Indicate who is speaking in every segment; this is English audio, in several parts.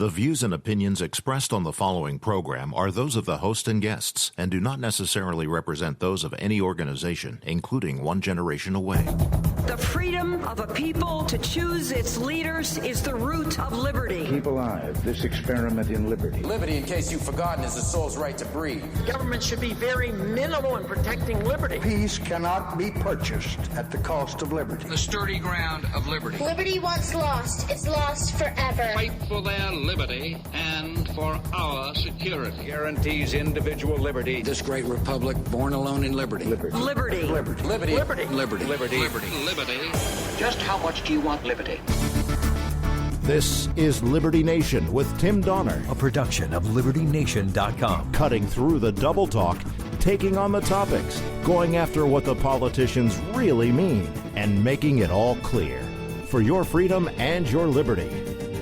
Speaker 1: The views and opinions expressed on the following program are those of the host and guests and do not necessarily represent those of any organization, including One Generation Away.
Speaker 2: The freedom of a people to choose its leaders is the root of liberty.
Speaker 3: Keep alive this experiment in liberty.
Speaker 4: Liberty, in case you've forgotten, is the soul's right to breathe.
Speaker 5: Government should be very minimal in protecting liberty.
Speaker 3: Peace cannot be purchased at the cost of liberty.
Speaker 6: The sturdy ground of liberty.
Speaker 7: Liberty once lost is lost forever.
Speaker 8: Fight for their liberty and for our security.
Speaker 9: Guarantees individual liberty.
Speaker 4: This great republic born alone in liberty.
Speaker 2: Liberty.
Speaker 4: Liberty.
Speaker 2: Liberty.
Speaker 4: Liberty.
Speaker 2: Liberty.
Speaker 4: Liberty.
Speaker 8: Liberty. Liberty.
Speaker 5: Just how much do you want liberty?
Speaker 10: This is Liberty Nation with Tim Donner,
Speaker 11: a production of LibertyNation.com.
Speaker 10: Cutting through the double talk, taking on the topics, going after what the politicians really mean, and making it all clear. For your freedom and your liberty.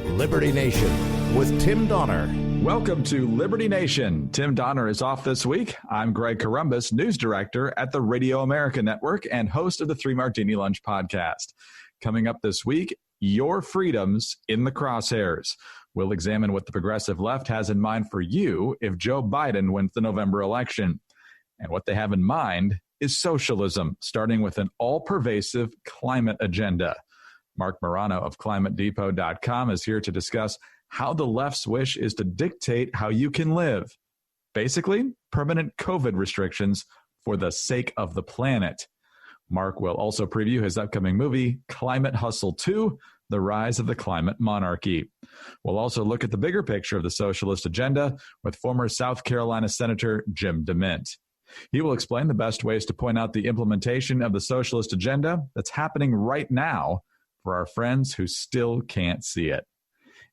Speaker 10: Liberty Nation with Tim Donner.
Speaker 12: Welcome to Liberty Nation. Tim Donner is off this week. I'm Greg Corombos, news director at the Radio America Network and host of the Three Martini Lunch podcast. Coming up this week, your freedoms in the crosshairs. We'll examine what the progressive left has in mind for you if Joe Biden wins the November election. And what they have in mind is socialism, starting with an all-pervasive climate agenda. Marc Morano of ClimateDepot.com is here to discuss how the left's wish is to dictate how you can live. Basically, permanent COVID restrictions for the sake of the planet. Mark will also preview his upcoming movie, Climate Hustle 2, The Rise of the Climate Monarchy. We'll also look at the bigger picture of the socialist agenda with former South Carolina Senator Jim DeMint. He will explain the best ways to point out the implementation of the socialist agenda that's happening right now for our friends who still can't see it.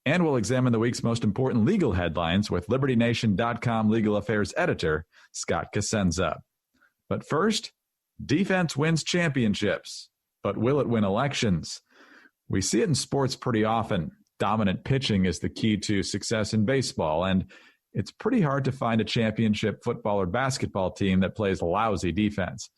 Speaker 12: And we'll examine the week's most important legal headlines with LibertyNation.com legal affairs editor, Scott Cosenza. But first, defense wins championships, but will it win elections? We see it in sports pretty often. Dominant pitching is the key to success in baseball, and it's pretty hard to find a championship football or basketball team that plays lousy defense.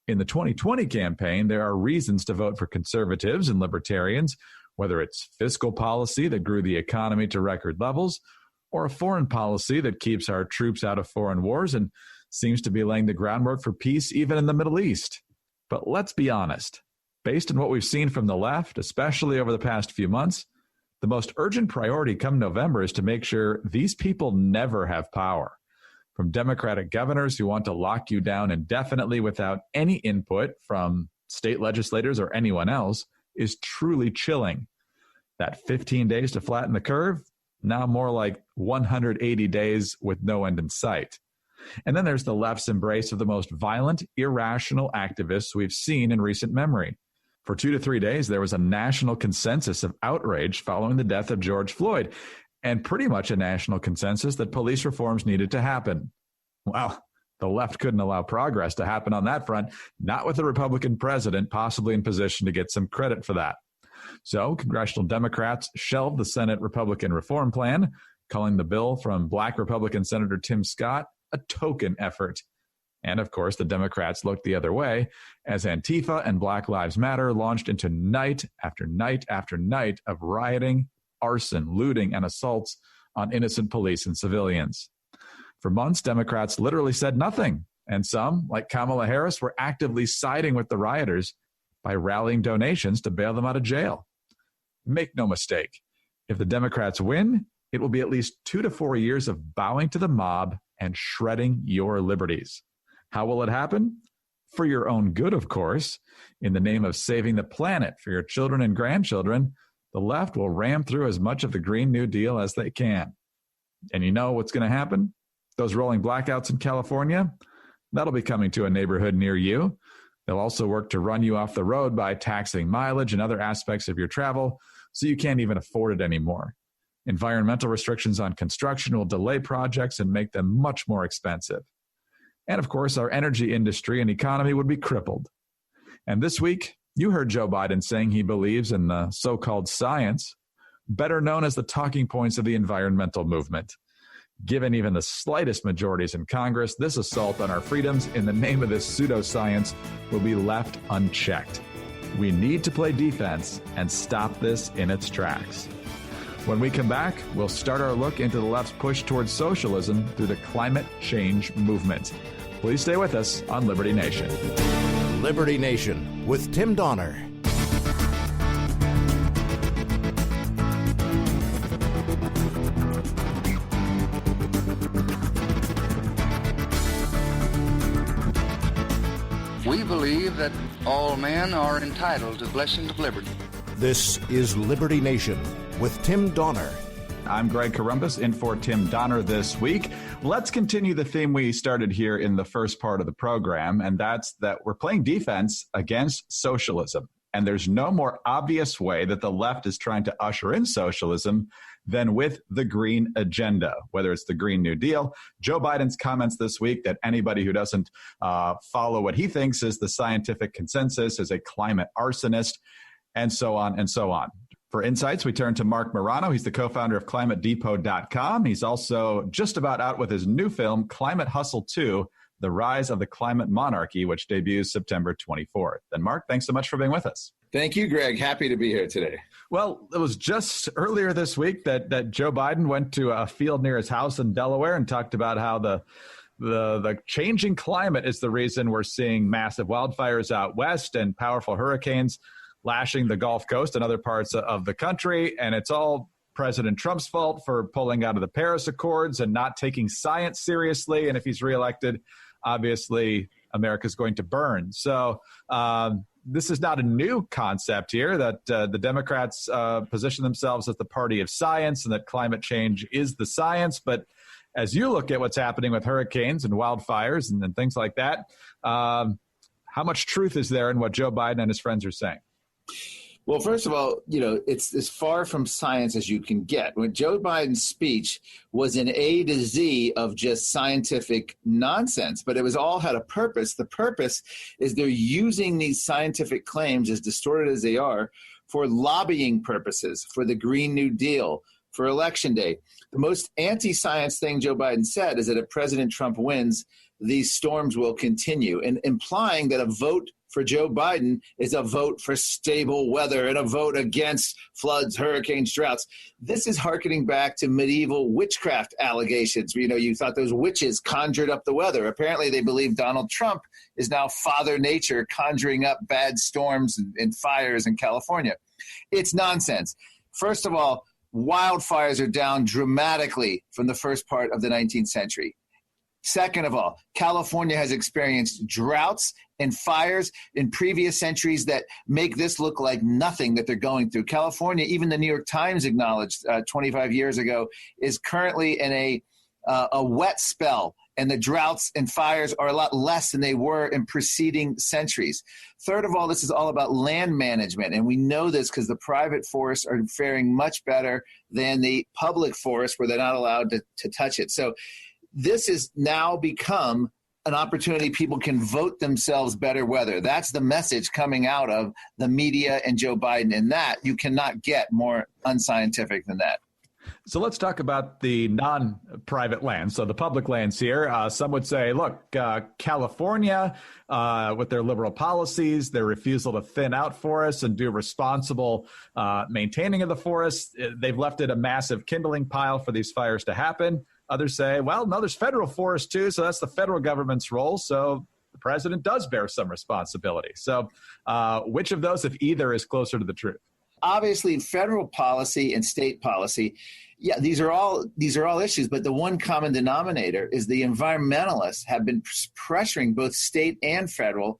Speaker 12: In the 2020 campaign, there are reasons to vote for conservatives and libertarians, whether it's fiscal policy that grew the economy to record levels, or a foreign policy that keeps our troops out of foreign wars and seems to be laying the groundwork for peace even in the Middle East. But let's be honest. Based on what we've seen from the left, especially over the past few months, the most urgent priority come November is to make sure these people never have power. From Democratic governors who want to lock you down indefinitely without any input from state legislators or anyone else is truly chilling. That 15 days to flatten the curve, now more like 180 days with no end in sight. And then there's the left's embrace of the most violent, irrational activists we've seen in recent memory. For 2 to 3 days, there was a national consensus of outrage following the death of George Floyd, and pretty much a national consensus that police reforms needed to happen. Well, the left couldn't allow progress to happen on that front, not with a Republican president possibly in position to get some credit for that. So congressional Democrats shelved the Senate Republican reform plan, calling the bill from Black Republican Senator Tim Scott a token effort. And of course, the Democrats looked the other way as Antifa and Black Lives Matter launched into night after night after night of rioting, arson, looting, and assaults on innocent police and civilians. For months, Democrats literally said nothing, and some, like Kamala Harris, were actively siding with the rioters by rallying donations to bail them out of jail. Make no mistake, if the Democrats win, it will be at least 2 to 4 years of bowing to the mob and shredding your liberties. How will it happen? For your own good, of course. In the name of saving the planet for your children and grandchildren, the left will ram through as much of the Green New Deal as they can. And you know what's going to happen? Those rolling blackouts in California, that'll be coming to a neighborhood near you. They'll also work to run you off the road by taxing mileage and other aspects of your travel so you can't even afford it anymore. Environmental restrictions on construction will delay projects and make them much more expensive. And of course, our energy industry and economy would be crippled. And this week, you heard Joe Biden saying he believes in the so-called science, better known as the talking points of the environmental movement. Given even the slightest majorities in Congress, this assault on our freedoms in the name of this pseudoscience will be left unchecked. We need to play defense and stop this in its tracks. When we come back, we'll start our look into the left's push towards socialism through the climate change movement. Please stay with us on Liberty Nation.
Speaker 10: Liberty Nation with Tim Donner.
Speaker 6: We believe that all men are entitled to the blessings of liberty.
Speaker 10: This is Liberty Nation with Tim Donner.
Speaker 12: I'm Greg Corombos, in for Tim Donner this week. Let's continue the theme we started here in the first part of the program, and that's that we're playing defense against socialism. And there's no more obvious way that the left is trying to usher in socialism than with the green agenda, whether it's the Green New Deal. Joe Biden's comments this week that anybody who doesn't follow what he thinks is the scientific consensus is a climate arsonist, and so on and so on. For insights, we turn to Marc Morano. He's the co-founder of ClimateDepot.com. He's also just about out with his new film, Climate Hustle 2, The Rise of the Climate Monarchy, which debuts September 24th. And Marc, thanks so much for being with us.
Speaker 13: Thank you, Greg. Happy to be here today.
Speaker 12: Well, it was just earlier this week that Joe Biden went to a field near his house in Delaware and talked about how the changing climate is the reason we're seeing massive wildfires out west and powerful hurricanes lashing the Gulf Coast and other parts of the country. And it's all President Trump's fault for pulling out of the Paris Accords and not taking science seriously. And if he's reelected, obviously, America's going to burn. So this is not a new concept here that the Democrats position themselves as the party of science and that climate change is the science. But as you look at what's happening with hurricanes and wildfires and things like that, how much truth is there in what Joe Biden and his friends are saying?
Speaker 13: Well, first of all, it's as far from science as you can get. When Joe Biden's speech was an A to Z of just scientific nonsense, but it was all had a purpose. The purpose is they're using these scientific claims, as distorted as they are, for lobbying purposes, for the Green New Deal, for Election Day. The most anti-science thing Joe Biden said is that if President Trump wins, these storms will continue, and implying that a vote for Joe Biden is a vote for stable weather and a vote against floods, hurricanes, droughts. This is hearkening back to medieval witchcraft allegations. You thought those witches conjured up the weather. Apparently, they believe Donald Trump is now Father Nature conjuring up bad storms and fires in California. It's nonsense. First of all, wildfires are down dramatically from the first part of the 19th century. Second of all, California has experienced droughts and fires in previous centuries that make this look like nothing that they're going through. California, even the New York Times acknowledged 25 years ago, is currently in a wet spell, and the droughts and fires are a lot less than they were in preceding centuries. Third of all, this is all about land management, and we know this because the private forests are faring much better than the public forests where they're not allowed to touch it. So this has now become an opportunity people can vote themselves better weather. That's the message coming out of the media and Joe Biden, and that you cannot get more unscientific than that.
Speaker 12: So let's talk about the non-private lands, so the public lands here. Some would say, look, California, with their liberal policies, their refusal to thin out forests and do responsible maintaining of the forests, they've left it a massive kindling pile for these fires to happen. Others say, well, no, there's federal forests too, so that's the federal government's role. So the president does bear some responsibility. So which of those, if either, is closer to the truth?
Speaker 13: Obviously, federal policy and state policy, yeah, these are all issues. But the one common denominator is the environmentalists have been pressuring both state and federal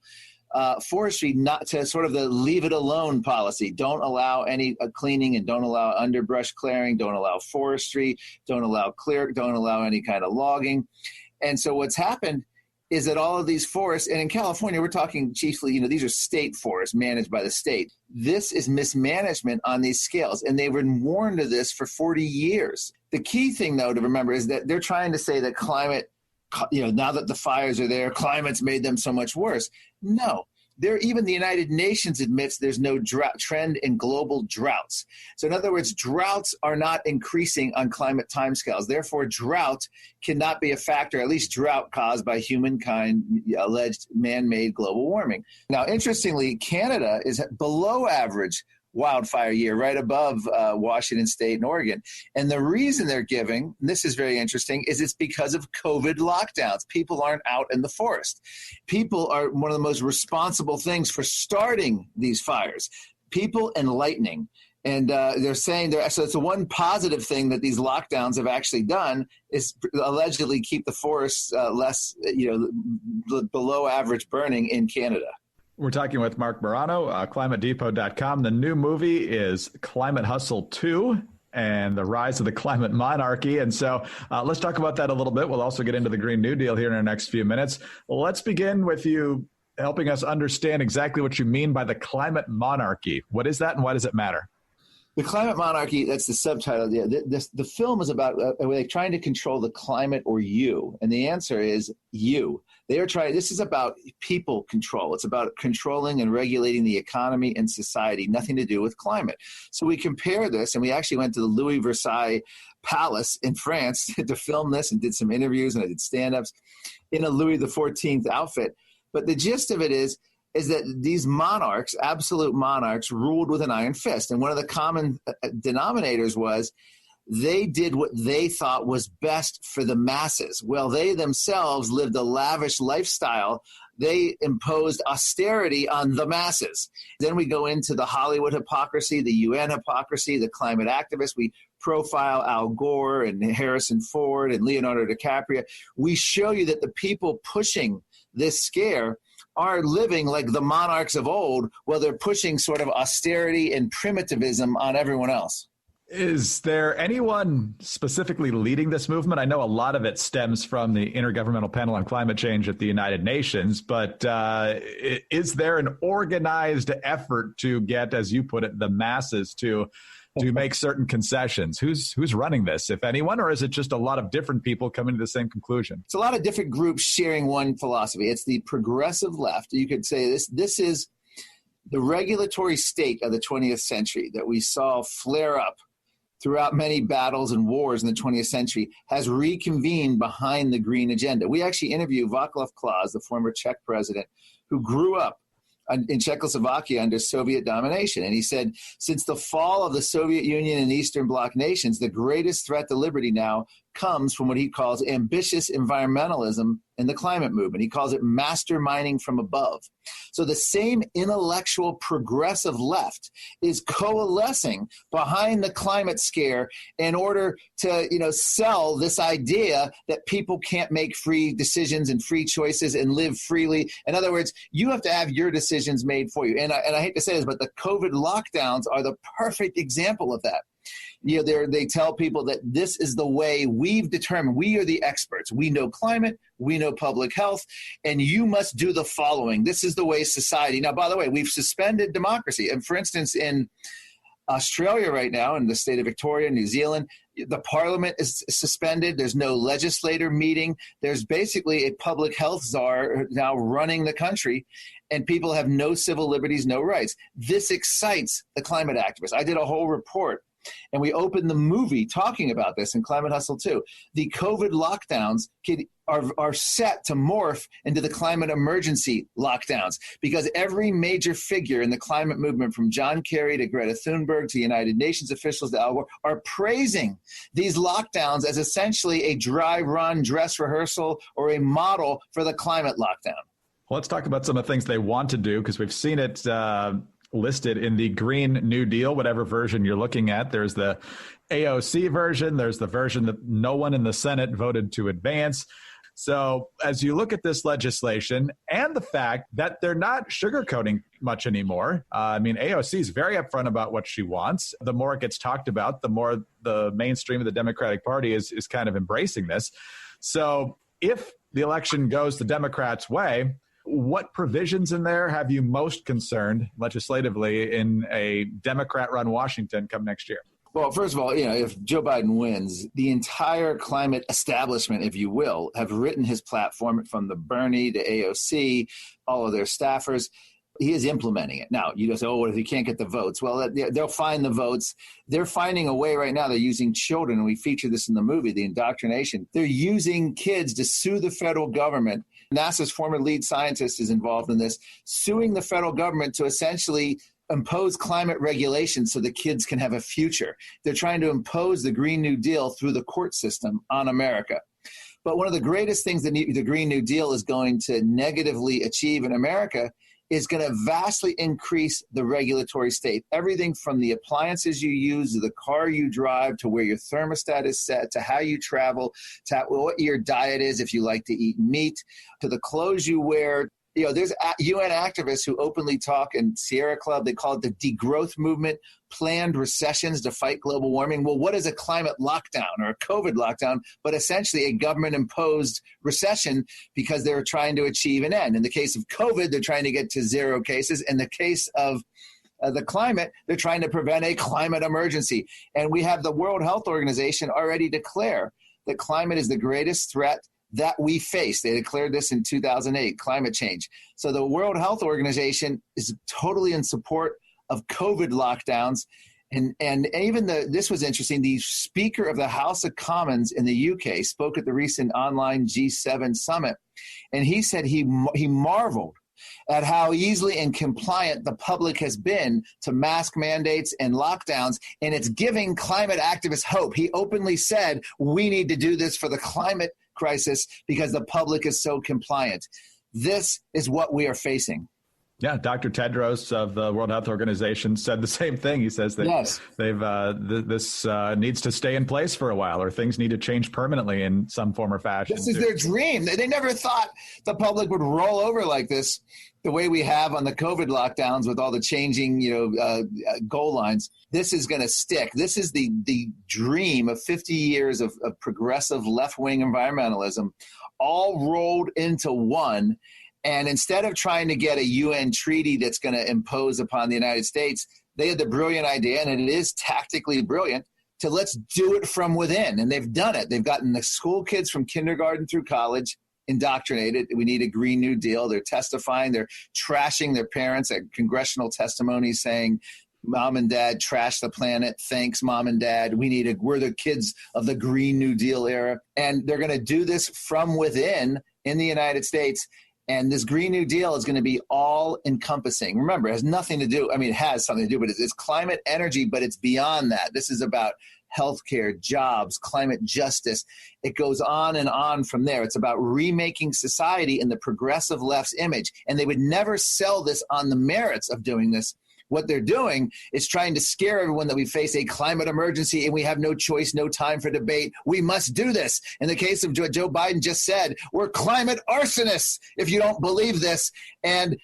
Speaker 13: forestry not to sort of the leave it alone policy. Don't allow any cleaning and don't allow underbrush clearing, don't allow forestry, don't allow any kind of logging. And so what's happened is that all of these forests, and in California, we're talking chiefly, these are state forests managed by the state. This is mismanagement on these scales, and they've been warned of this for 40 years. The key thing, though, to remember is that they're trying to say that climate, now that the fires are there, climate's made them so much worse. No. Even the United Nations admits there's no drought trend in global droughts. So in other words, droughts are not increasing on climate timescales. Therefore, drought cannot be a factor, at least drought caused by humankind, alleged man-made global warming. Now, interestingly, Canada is below average wildfire year, right above Washington State and Oregon. And the reason they're giving, and this is very interesting, is it's because of COVID lockdowns. People aren't out in the forest. People are one of the most responsible things for starting these fires. People and lightning. And they're saying, so it's the one positive thing that these lockdowns have actually done is allegedly keep the forests less, below average burning in Canada.
Speaker 12: We're talking with Marc Morano, ClimateDepot.com. The new movie is Climate Hustle 2 and the rise of the climate monarchy. And so let's talk about that a little bit. We'll also get into the Green New Deal here in our next few minutes. Let's begin with you helping us understand exactly what you mean by the climate monarchy. What is that and why does it matter?
Speaker 13: The climate monarchy, that's the subtitle. The film is about are they trying to control the climate or you? And the answer is you. They are trying. This is about people control. It's about controlling and regulating the economy and society, nothing to do with climate. So we compare this, and we actually went to the Louis Versailles Palace in France to film this and did some interviews, and I did stand-ups in a Louis XIV outfit. But the gist of it is that these monarchs, absolute monarchs, ruled with an iron fist. And one of the common denominators was they did what they thought was best for the masses. Well, they themselves lived a lavish lifestyle. They imposed austerity on the masses. Then we go into the Hollywood hypocrisy, the UN hypocrisy, the climate activists. We profile Al Gore and Harrison Ford and Leonardo DiCaprio. We show you that the people pushing this scare are living like the monarchs of old, while they're pushing sort of austerity and primitivism on everyone else.
Speaker 12: Is there anyone specifically leading this movement? I know a lot of it stems from the Intergovernmental Panel on Climate Change at the United Nations, but is there an organized effort to get, as you put it, the masses to make certain concessions? Who's running this, if anyone, or is it just a lot of different people coming to the same conclusion?
Speaker 13: It's a lot of different groups sharing one philosophy. It's the progressive left. You could say this is the regulatory state of the 20th century that we saw flare up throughout many battles and wars in the 20th century, has reconvened behind the green agenda. We actually interviewed Václav Klaus, the former Czech president, who grew up in Czechoslovakia under Soviet domination. And he said, since the fall of the Soviet Union and Eastern Bloc nations, the greatest threat to liberty now comes from what he calls ambitious environmentalism in the climate movement. He calls it masterminding from above. So the same intellectual progressive left is coalescing behind the climate scare in order to, sell this idea that people can't make free decisions and free choices and live freely. In other words, you have to have your decisions made for you. And I hate to say this, but the COVID lockdowns are the perfect example of that. They tell people that this is the way we've determined. We are the experts. We know climate. We know public health. And you must do the following. This is the way society. Now, by the way, we've suspended democracy. And for instance, in Australia right now, in the state of Victoria, New Zealand, the parliament is suspended. There's no legislator meeting. There's basically a public health czar now running the country, and people have no civil liberties, no rights. This excites the climate activists. I did a whole report, and we opened the movie talking about this in Climate Hustle 2. The COVID lockdowns are set to morph into the climate emergency lockdowns, because every major figure in the climate movement, from John Kerry to Greta Thunberg to United Nations officials to Al Gore, are praising these lockdowns as essentially a dry run dress rehearsal or a model for the climate lockdown.
Speaker 12: Well, let's talk about some of the things they want to do, because we've seen it listed in the Green New Deal, whatever version you're looking at. There's the AOC version. There's the version that no one in the Senate voted to advance. So as you look at this legislation and the fact that they're not sugarcoating much anymore, AOC is very upfront about what she wants. The more it gets talked about, the more the mainstream of the Democratic Party is kind of embracing this. So if the election goes the Democrats' way, what provisions in there have you most concerned legislatively in a Democrat-run Washington come next year?
Speaker 13: Well, first of all, if Joe Biden wins, the entire climate establishment, if you will, have written his platform from the Bernie to AOC, all of their staffers. He is implementing it. Now, you just say, what if he can't get the votes? Well, they'll find the votes. They're finding a way right now. They're using children, and we feature this in the movie, the indoctrination. They're using kids to sue the federal government. NASA's former lead scientist is involved in this, suing the federal government to essentially impose climate regulations so the kids can have a future. They're trying to impose the Green New Deal through the court system on America. But one of the greatest things that the Green New Deal is going to negatively achieve in America is going to vastly increase the regulatory state. Everything from the appliances you use, to the car you drive, to where your thermostat is set, to how you travel, to what your diet is if you like to eat meat, to the clothes you wear. You know, there's UN activists who openly talk in Sierra Club. They call it the degrowth movement, planned recessions to fight global warming. Well, what is a climate lockdown or a COVID lockdown, but essentially a government-imposed recession because they're trying to achieve an end. In the case of COVID, they're trying to get to 0 cases. In the case of the climate, they're trying to prevent a climate emergency. And we have the World Health Organization already declare that climate is the greatest threat that we face. They declared this in 2008, climate change. So the World Health Organization is totally in support of COVID lockdowns. And even this was interesting. The Speaker of the House of Commons in the UK spoke at the recent online G7 summit. And he said he marveled at how easily and compliant the public has been to mask mandates and lockdowns, and it's giving climate activists hope. He openly said, we need to do this for the climate crisis because the public is so compliant. This is what we are facing.
Speaker 12: Yeah, Dr. Tedros of the World Health Organization said the same thing. He says that this needs to stay in place for a while, or things need to change permanently in some form or fashion.
Speaker 13: This is their dream. They never thought the public would roll over like this, the way we have on the COVID lockdowns with all the changing, goal lines. This is going to stick. This is the dream of 50 years of progressive left-wing environmentalism, all rolled into one. And instead of trying to get a UN treaty that's going to impose upon the United States, they had the brilliant idea, and it is tactically brilliant, to let's do it from within. And they've done it. They've gotten the school kids from kindergarten through college indoctrinated. We need a Green New Deal. They're testifying. They're trashing their parents at congressional testimony saying, Mom and Dad trash the planet. Thanks, Mom and Dad. We're the kids of the Green New Deal era. And they're going to do this from within in the United States. And this Green New Deal is going to be all encompassing. Remember, it has nothing to do, it has something to do, but it's climate energy, but it's beyond that. This is about healthcare, jobs, climate justice. It goes on and on from there. It's about remaking society in the progressive left's image. And they would never sell this on the merits of doing this. What they're doing is trying to scare everyone that we face a climate emergency and we have no choice, no time for debate. We must do this. In the case of Joe Biden just said, we're climate arsonists if you don't believe this. And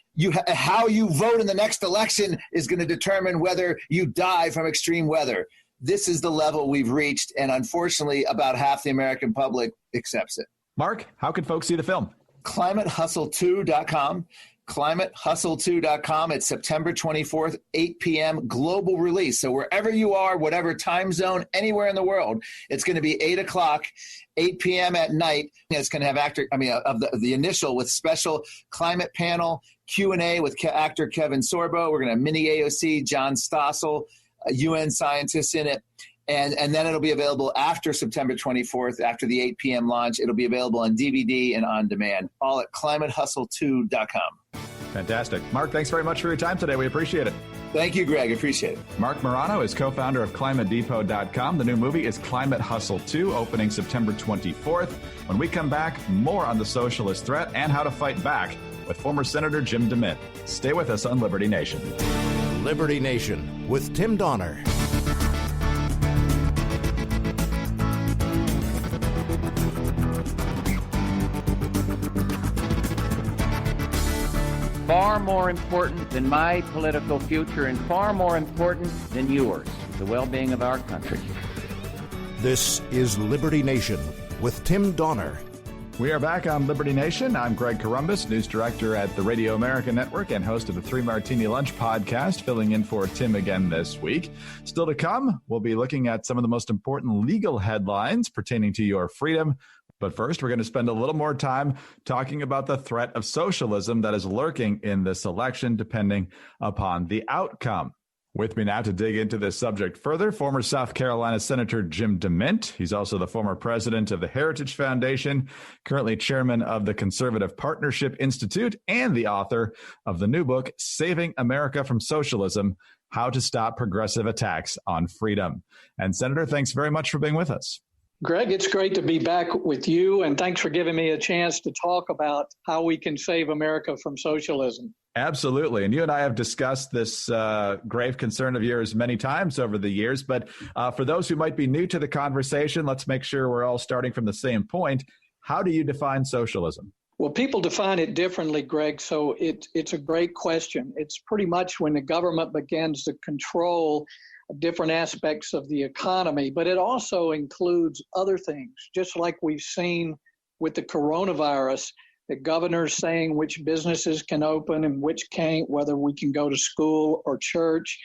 Speaker 13: how you vote in the next election is going to determine whether you die from extreme weather. This is the level we've reached. And unfortunately, about half the American public accepts it.
Speaker 12: Mark, how can folks see the film?
Speaker 13: ClimateHustle2.com. ClimateHustle2.com. It's September 24th, 8 p.m. global release. So wherever you are, whatever time zone, anywhere in the world, it's going to be 8 o'clock, 8 p.m. at night. It's going to have the initial with special climate panel, Q&A with actor Kevin Sorbo. We're going to have mini AOC, John Stossel, UN scientists in it. And then it'll be available after September 24th, after the 8 p.m. launch. It'll be available on DVD and on demand, all at ClimateHustle2.com.
Speaker 12: Fantastic. Mark, thanks very much for your time today. We appreciate it.
Speaker 13: Thank you, Greg. Appreciate it.
Speaker 12: Marc Morano is co-founder of ClimateDepot.com. The new movie is Climate Hustle 2, opening September 24th. When we come back, more on the socialist threat and how to fight back with former Senator Jim DeMint. Stay with us on Liberty Nation.
Speaker 10: Liberty Nation with Tim Donner.
Speaker 5: Far more important than my political future and far more important than yours, the well-being of our country.
Speaker 10: This is Liberty Nation with Tim Donner.
Speaker 12: We are back on Liberty Nation. I'm Greg Corombos, news director at the Radio America Network and host of the 3 Martini Lunch podcast, filling in for Tim again this week. Still to come, we'll be looking at some of the most important legal headlines pertaining to your freedom. But first, we're going to spend a little more time talking about the threat of socialism that is lurking in this election, depending upon the outcome. With me now to dig into this subject further, former South Carolina Senator Jim DeMint. He's also the former president of the Heritage Foundation, currently chairman of the Conservative Partnership Institute, and the author of the new book, Saving America from Socialism, How to Stop Progressive Attacks on Freedom. And Senator, thanks very much for being with us.
Speaker 14: Greg, it's great to be back with you, and thanks for giving me a chance to talk about how we can save America from socialism.
Speaker 12: Absolutely. And you and I have discussed this grave concern of yours many times over the years. But for those who might be new to the conversation, let's make sure we're all starting from the same point. How do you define socialism?
Speaker 14: Well, people define it differently, Greg, so it's a great question. It's pretty much when the government begins to control different aspects of the economy, but it also includes other things, just like we've seen with the coronavirus, the governors saying which businesses can open and which can't, whether we can go to school or church.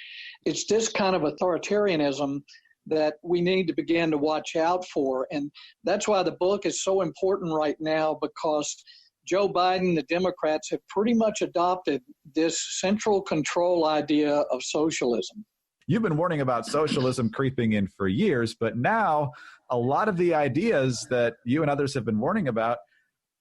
Speaker 14: It's this kind of authoritarianism that we need to begin to watch out for. And that's why the book is so important right now, because Joe Biden, the Democrats, have pretty much adopted this central control idea of socialism.
Speaker 12: You've been warning about socialism creeping in for years, but now a lot of the ideas that you and others have been warning about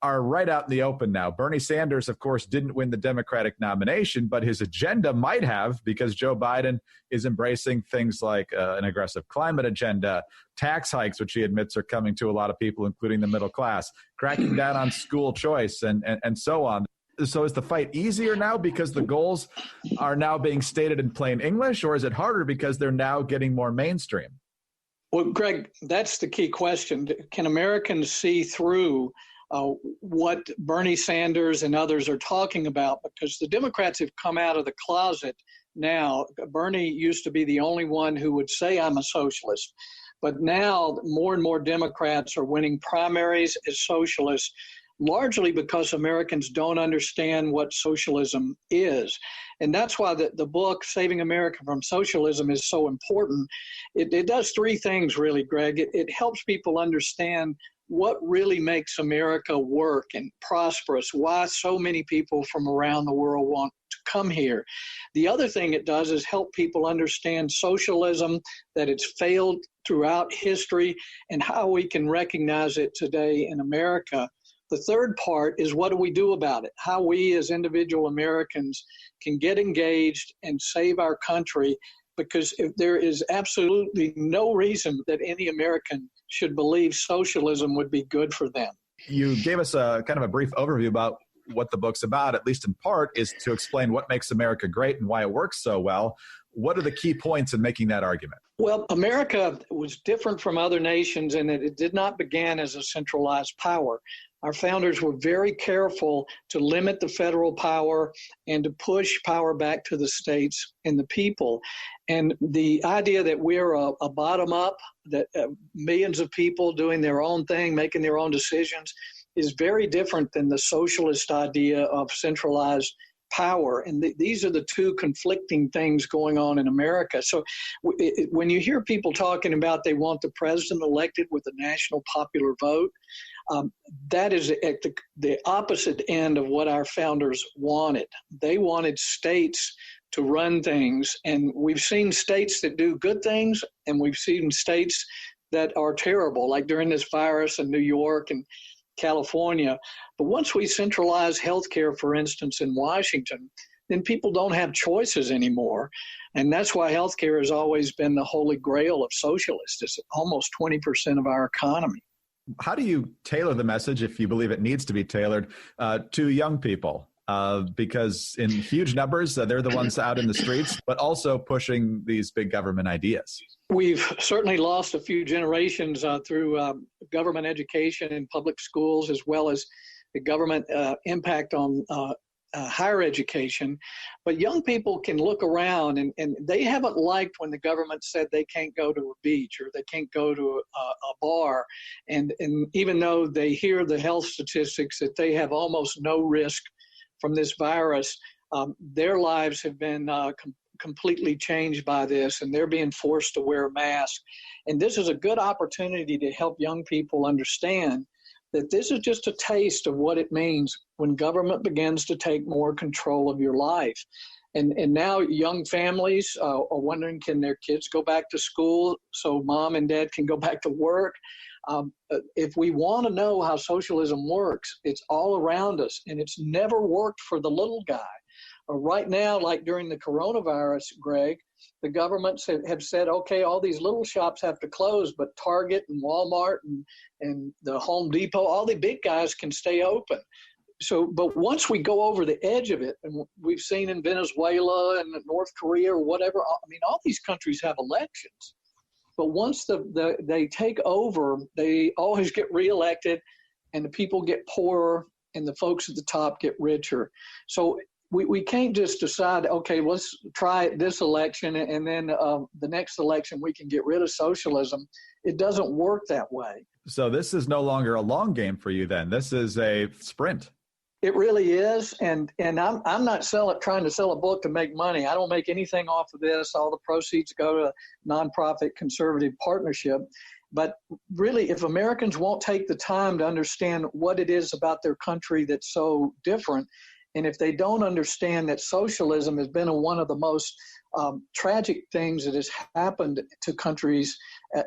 Speaker 12: are right out in the open now. Bernie Sanders, of course, didn't win the Democratic nomination, but his agenda might have, because Joe Biden is embracing things like an aggressive climate agenda, tax hikes, which he admits are coming to a lot of people, including the middle class, cracking down on school choice, and so on. So is the fight easier now because the goals are now being stated in plain English, or is it harder because they're now getting more mainstream?
Speaker 14: Well, Greg, that's the key question. Can Americans see through what Bernie Sanders and others are talking about? Because the Democrats have come out of the closet now. Bernie used to be the only one who would say, I'm a socialist. But now more and more Democrats are winning primaries as socialists, largely because Americans don't understand what socialism is. And that's why the book, Saving America from Socialism, is so important. It does three things, really, Greg. It helps people understand what really makes America work and prosperous, why so many people from around the world want to come here. The other thing it does is help people understand socialism, that it's failed throughout history, and how we can recognize it today in America. The third part is, what do we do about it? How we as individual Americans can get engaged and save our country, because if there is absolutely no reason that any American should believe socialism would be good for them.
Speaker 12: You gave us a kind of a brief overview about what the book's about, at least in part, is to explain what makes America great and why it works so well. What are the key points in making that argument?
Speaker 14: Well, America was different from other nations in that it did not begin as a centralized power. Our founders were very careful to limit the federal power and to push power back to the states and the people. And the idea that we're a bottom-up, that millions of people doing their own thing, making their own decisions, is very different than the socialist idea of centralized power. And these are the two conflicting things going on in America. So when you hear people talking about they want the president elected with a national popular vote, that is at the opposite end of what our founders wanted. They wanted states to run things, and we've seen states that do good things, and we've seen states that are terrible, like during this virus in New York and California. But once we centralize healthcare, for instance, in Washington, then people don't have choices anymore. And that's why healthcare has always been the holy grail of socialists. It's almost 20% of our economy.
Speaker 12: How do you tailor the message, if you believe it needs to be tailored, to young people? Because in huge numbers, they're the ones out in the streets, but also pushing these big government ideas.
Speaker 14: We've certainly lost a few generations through government education in public schools, as well as the government impact on higher education. But young people can look around, and they haven't liked when the government said they can't go to a beach or they can't go to a bar. And even though they hear the health statistics that they have almost no risk from this virus, their lives have been completely changed by this, and they're being forced to wear a mask. And this is a good opportunity to help young people understand that this is just a taste of what it means when government begins to take more control of your life. And now young families are wondering, can their kids go back to school so mom and dad can go back to work? If we want to know how socialism works, it's all around us, and it's never worked for the little guy. Right now, like during the coronavirus, Greg, the governments have said, okay, all these little shops have to close, but Target and Walmart and the Home Depot, all the big guys can stay open. So, but once we go over the edge of it, and we've seen in Venezuela and North Korea or whatever, I mean, all these countries have elections. But once they take over, they always get reelected, and the people get poorer, and the folks at the top get richer. So we can't just decide, okay, let's try this election, and then the next election we can get rid of socialism. It doesn't work that way.
Speaker 12: So this is no longer a long game for you then. This is a sprint.
Speaker 14: It really is, and I'm not trying to sell a book to make money. I don't make anything off of this. All the proceeds go to a nonprofit conservative partnership. But really, if Americans won't take the time to understand what it is about their country that's so different, and if they don't understand that socialism has been one of the most tragic things that has happened to countries,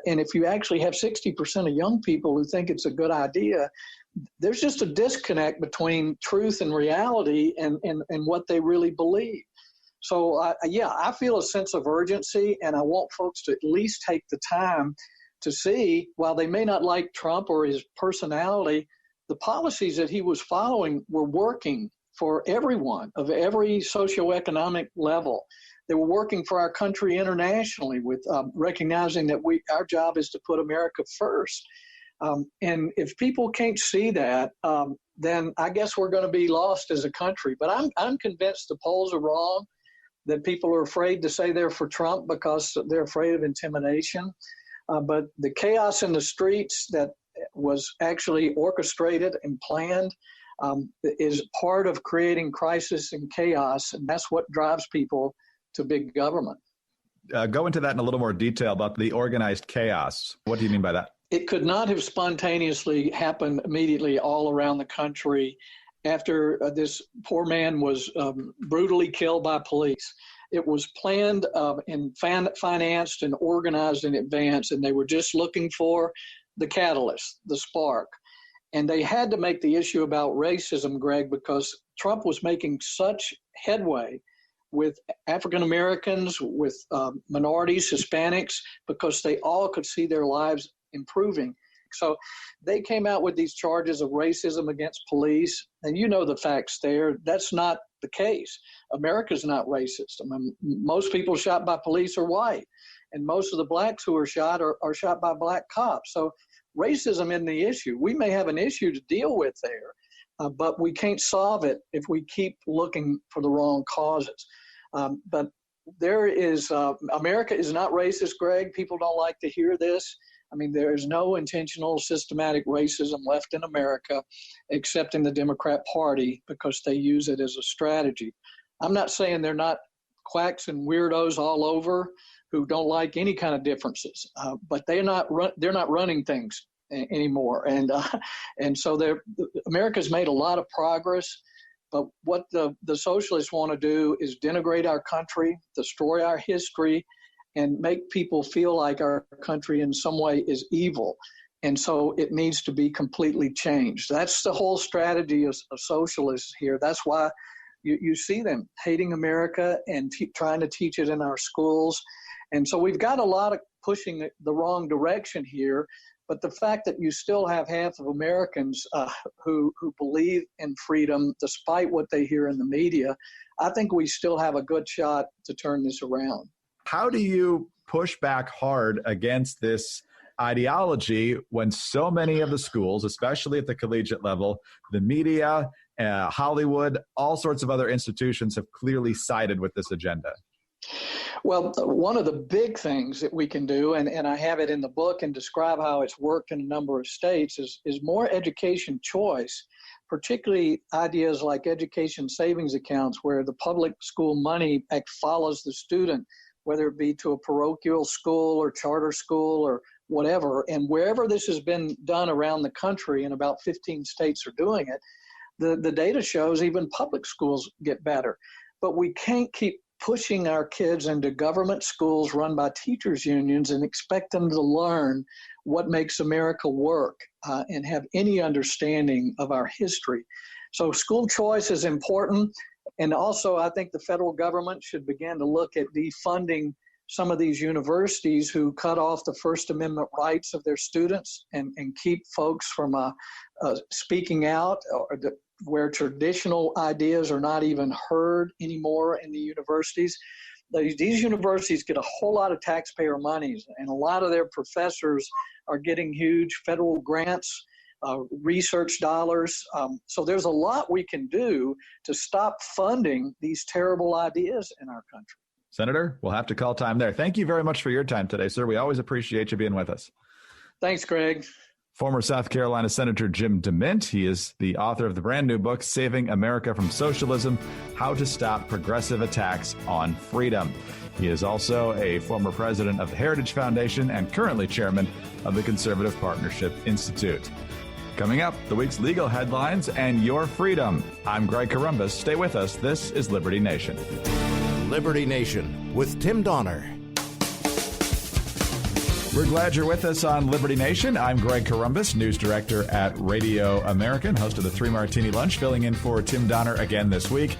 Speaker 14: and if you actually have 60% of young people who think it's a good idea, there's just a disconnect between truth and reality and what they really believe. So, I feel a sense of urgency, and I want folks to at least take the time to see, while they may not like Trump or his personality, the policies that he was following were working for everyone of every socioeconomic level. They were working for our country internationally with recognizing that our job is to put America first. And if people can't see that, then I guess we're going to be lost as a country. But I'm convinced the polls are wrong, that people are afraid to say they're for Trump because they're afraid of intimidation. But the chaos in the streets that was actually orchestrated and planned is part of creating crisis and chaos, and that's what drives people to big government.
Speaker 12: Go into that in a little more detail about the organized chaos. What do you mean by that?
Speaker 14: It could not have spontaneously happened immediately all around the country after this poor man was brutally killed by police. It was planned and financed and organized in advance, and they were just looking for the catalyst, the spark. And they had to make the issue about racism, Greg, because Trump was making such headway with African Americans, with minorities, Hispanics, because they all could see their lives improving. So they came out with these charges of racism against police. And you know the facts there. That's not the case. America's not racist. I mean, most people shot by police are white. And most of the blacks who are shot are shot by black cops. So racism isn't the issue. We may have an issue to deal with there, but we can't solve it if we keep looking for the wrong causes. But there is, America is not racist, Greg. People don't like to hear this. I mean, there is no intentional, systematic racism left in America, except in the Democrat Party, because they use it as a strategy. I'm not saying they're not quacks and weirdos all over who don't like any kind of differences, but they're not running things anymore. And so America's made a lot of progress. But what the socialists want to do is denigrate our country, destroy our history, and make people feel like our country in some way is evil. And so it needs to be completely changed. That's the whole strategy of socialists here. That's why you see them hating America and trying to teach it in our schools. And so we've got a lot of pushing the wrong direction here. But the fact that you still have half of Americans who believe in freedom, despite what they hear in the media, I think we still have a good shot to turn this around.
Speaker 12: How do you push back hard against this ideology when so many of the schools, especially at the collegiate level, the media, Hollywood, all sorts of other institutions have clearly sided with this agenda?
Speaker 14: Well, one of the big things that we can do, and I have it in the book and describe how it's worked in a number of states, is more education choice, particularly ideas like education savings accounts, where the public school money follows the student, whether it be to a parochial school or charter school or whatever. And wherever this has been done around the country, and about 15 states are doing it, the data shows even public schools get better. but we can't keep pushing our kids into government schools run by teachers unions and expect them to learn what makes America work and have any understanding of our history. So school choice is important. And also, I think the federal government should begin to look at defunding some of these universities who cut off the First Amendment rights of their students and keep folks from speaking out, where traditional ideas are not even heard anymore in the universities. These universities get a whole lot of taxpayer monies, and a lot of their professors are getting huge federal grants, research dollars. So there's a lot we can do to stop funding these terrible ideas in our country.
Speaker 12: Senator, we'll have to call time there. Thank you very much for your time today, sir. We always appreciate you being with us.
Speaker 14: Thanks, Greg.
Speaker 12: Former South Carolina Senator Jim DeMint. He is the author of the brand new book, Saving America from Socialism, How to Stop Progressive Attacks on Freedom. He is also a former president of the Heritage Foundation and currently chairman of the Conservative Partnership Institute. Coming up, the week's legal headlines and your freedom. I'm Greg Corombos. Stay with us. This is Liberty Nation.
Speaker 10: Liberty Nation with Tim Donner.
Speaker 12: We're glad you're with us on Liberty Nation. I'm Greg Corombos, news director at Radio American, host of the Three Martini Lunch, filling in for Tim Donner again this week.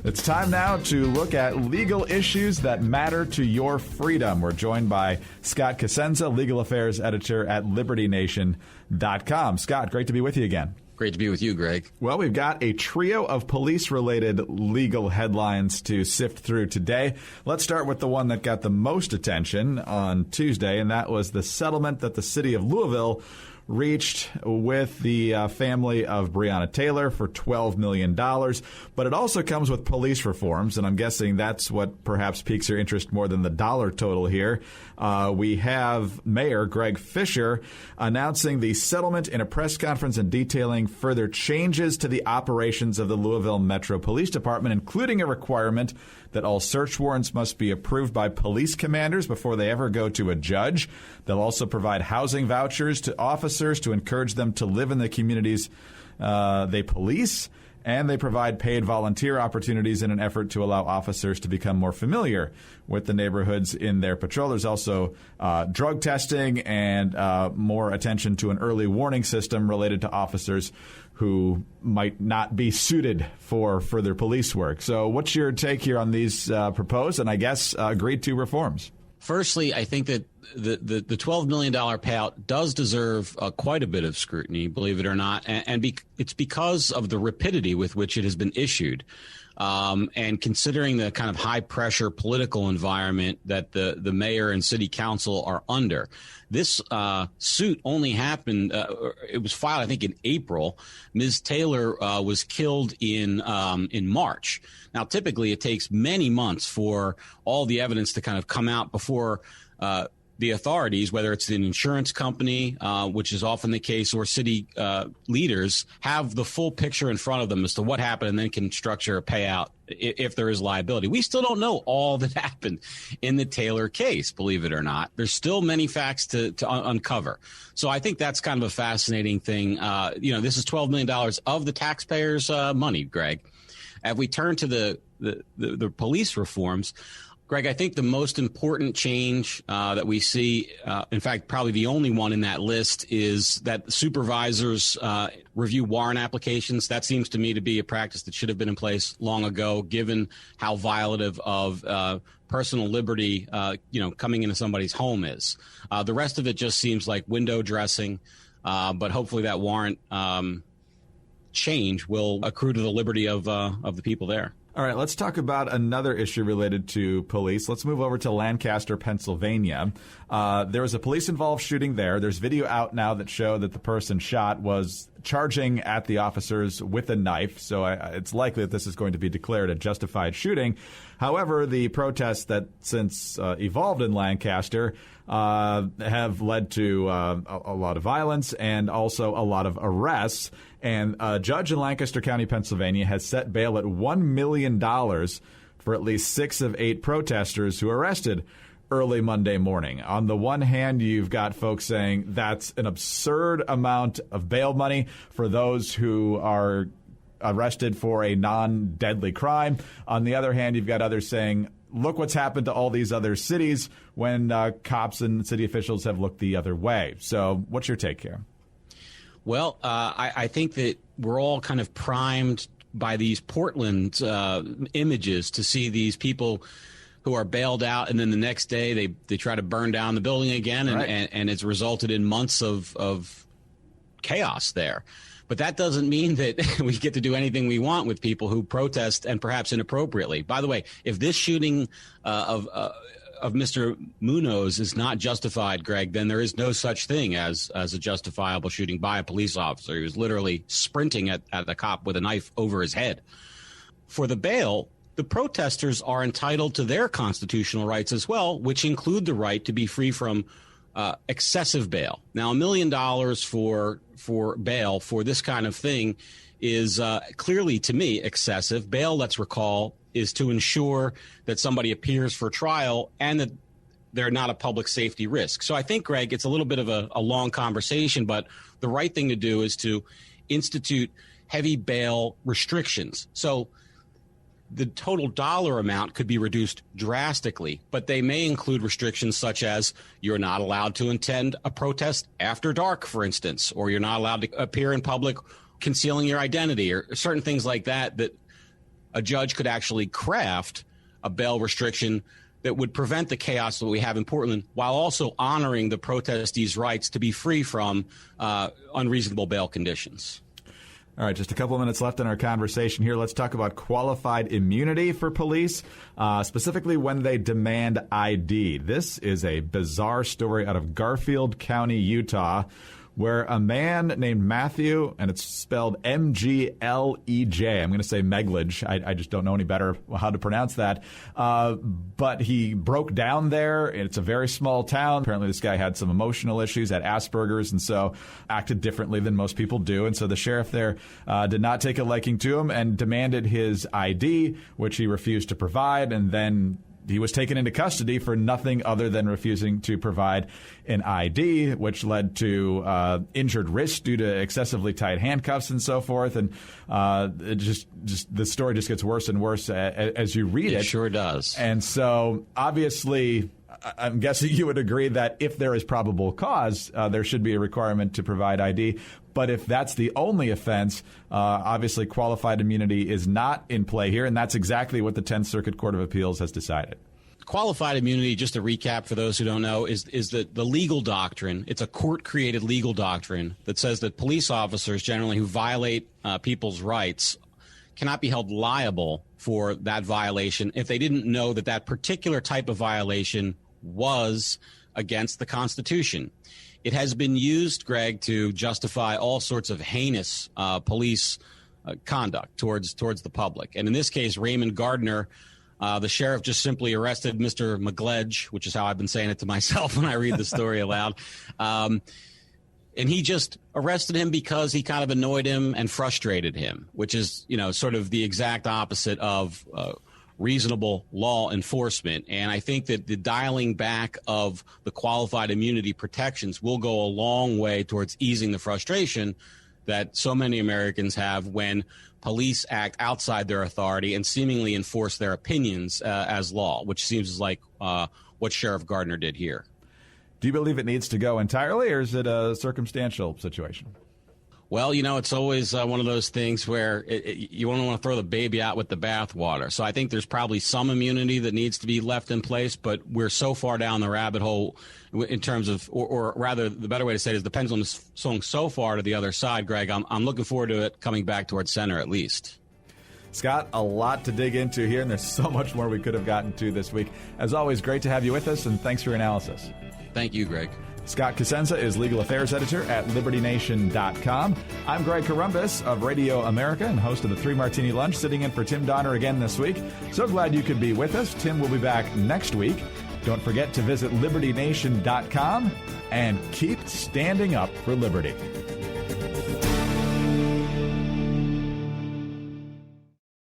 Speaker 12: It's time now to look at legal issues that matter to your freedom. We're joined by Scott Cosenza, legal affairs editor at LibertyNation.com. Scott, great to be with you again.
Speaker 15: Great to be with you, Greg.
Speaker 12: Well, we've got a trio of police-related legal headlines to sift through today. Let's start with the one that got the most attention on Tuesday, and that was the settlement that the city of Louisville reached with the family of Breonna Taylor for $12 million. But it also comes with police reforms, and I'm guessing that's what perhaps piques your interest more than the dollar total here. We have Mayor Greg Fisher announcing the settlement in a press conference and detailing further changes to the operations of the Louisville Metro Police Department, including a requirement that all search warrants must be approved by police commanders before they ever go to a judge. They'll also provide housing vouchers to officers to encourage them to live in the communities they police. And they provide paid volunteer opportunities in an effort to allow officers to become more familiar with the neighborhoods in their patrol. There's also drug testing and more attention to an early warning system related to officers who might not be suited for further police work. So what's your take here on these proposed and I guess agreed to reforms?
Speaker 15: Firstly, I think that the $12 million payout does deserve quite a bit of scrutiny, believe it or not, and it's because of the rapidity with which it has been issued. And considering the kind of high-pressure political environment that the mayor and city council are under, this suit only happened, it was filed, I think, in April. Ms. Taylor was killed in March. Now, typically, it takes many months for all the evidence to kind of come out before the authorities, whether it's an insurance company, which is often the case, or city leaders, have the full picture in front of them as to what happened and then can structure a payout if there is liability. We still don't know all that happened in the Taylor case, believe it or not. There's still many facts to uncover. So I think that's kind of a fascinating thing. This is $12 million of the taxpayers' money, Greg. As we turn to the police reforms, Greg, I think the most important change that we see, in fact, probably the only one in that list, is that supervisors review warrant applications. That seems to me to be a practice that should have been in place long ago, given how violative of personal liberty, coming into somebody's home is. The rest of it just seems like window dressing, but hopefully that warrant change will accrue to the liberty of the people there.
Speaker 12: All right, let's talk about another issue related to police. Let's move over to Lancaster, Pennsylvania. There was a police-involved shooting there. There's video out now that show that the person shot was charging at the officers with a knife, so it's likely that this is going to be declared a justified shooting. However, the protests that since evolved in Lancaster have led to a lot of violence and also a lot of arrests. And a judge in Lancaster County, Pennsylvania, has set bail at $1 million for at least 6 of 8 protesters who were arrested early Monday morning. On the one hand, you've got folks saying that's an absurd amount of bail money for those who are arrested for a non-deadly crime. On the other hand, you've got others saying, look what's happened to all these other cities when cops and city officials have looked the other way. So what's your take here?
Speaker 15: Well, I think that we're all kind of primed by these Portland images to see these people who are bailed out, and then the next day they try to burn down the building again, and it's resulted in months of chaos there. But that doesn't mean that we get to do anything we want with people who protest, and perhaps inappropriately. By the way, if this shooting of Mr. Munoz is not justified, Greg, then there is no such thing as a justifiable shooting by a police officer. He was literally sprinting at a cop with a knife over his head. For the bail, the protesters are entitled to their constitutional rights as well, which include the right to be free from excessive bail. Now, $1 million for bail for this kind of thing is clearly, to me, excessive. Bail, let's recall, is to ensure that somebody appears for trial and that they're not a public safety risk. So I think, Greg, it's a little bit of a long conversation, but the right thing to do is to institute heavy bail restrictions. So the total dollar amount could be reduced drastically, but they may include restrictions such as you're not allowed to attend a protest after dark, for instance, or you're not allowed to appear in public concealing your identity, or certain things like that a judge could actually craft a bail restriction that would prevent the chaos that we have in Portland while also honoring the protestees' rights to be free from unreasonable bail conditions.
Speaker 12: All right, just a couple of minutes left in our conversation here. Let's talk about qualified immunity for police, specifically when they demand ID. This is a bizarre story out of Garfield County, Utah, where a man named Matthew, and it's spelled M-G-L-E-J. I'm going to say Meglage. I just don't know any better how to pronounce that. But he broke down there. It's a very small town. Apparently this guy had some emotional issues, had Asperger's, and so acted differently than most people do. And so the sheriff there did not take a liking to him and demanded his ID, which he refused to provide, and then he was taken into custody for nothing other than refusing to provide an ID, which led to injured wrists due to excessively tight handcuffs and so forth. And it just the story just gets worse and worse as you read it.
Speaker 15: It sure does.
Speaker 12: And so obviously, I'm guessing you would agree that if there is probable cause, there should be a requirement to provide ID. But if that's the only offense, obviously qualified immunity is not in play here, and that's exactly what the 10th Circuit Court of Appeals has decided.
Speaker 15: Qualified immunity, just to recap for those who don't know, is the legal doctrine. It's a court-created legal doctrine that says that police officers generally who violate people's rights cannot be held liable for that violation if they didn't know that that particular type of violation was against the Constitution. It has been used, Greg, to justify all sorts of heinous police conduct towards the public. And in this case, Raymond Gardner, the sheriff just simply arrested Mr. McGledge, which is how I've been saying it to myself when I read the story aloud. And he just arrested him because he kind of annoyed him and frustrated him, which is, sort of the exact opposite of reasonable law enforcement. And I think that the dialing back of the qualified immunity protections will go a long way towards easing the frustration that so many Americans have when police act outside their authority and seemingly enforce their opinions as law, which seems like what Sheriff Gardner did here.
Speaker 12: Do you believe it needs to go entirely, or is it a circumstantial situation?
Speaker 15: Well, it's always one of those things where you don't want to throw the baby out with the bathwater. So I think there's probably some immunity that needs to be left in place, but we're so far down the rabbit hole in terms of, or rather, the better way to say it is the pendulum is swung so far to the other side, Greg. I'm looking forward to it coming back towards center at least.
Speaker 12: Scott, a lot to dig into here, and there's so much more we could have gotten to this week. As always, great to have you with us, and thanks for your analysis.
Speaker 15: Thank you, Greg.
Speaker 12: Scott Cosenza is Legal Affairs Editor at LibertyNation.com. I'm Greg Corombos of Radio America and host of the Three Martini Lunch, sitting in for Tim Donner again this week. So glad you could be with us. Tim will be back next week. Don't forget to visit LibertyNation.com and keep standing up for liberty.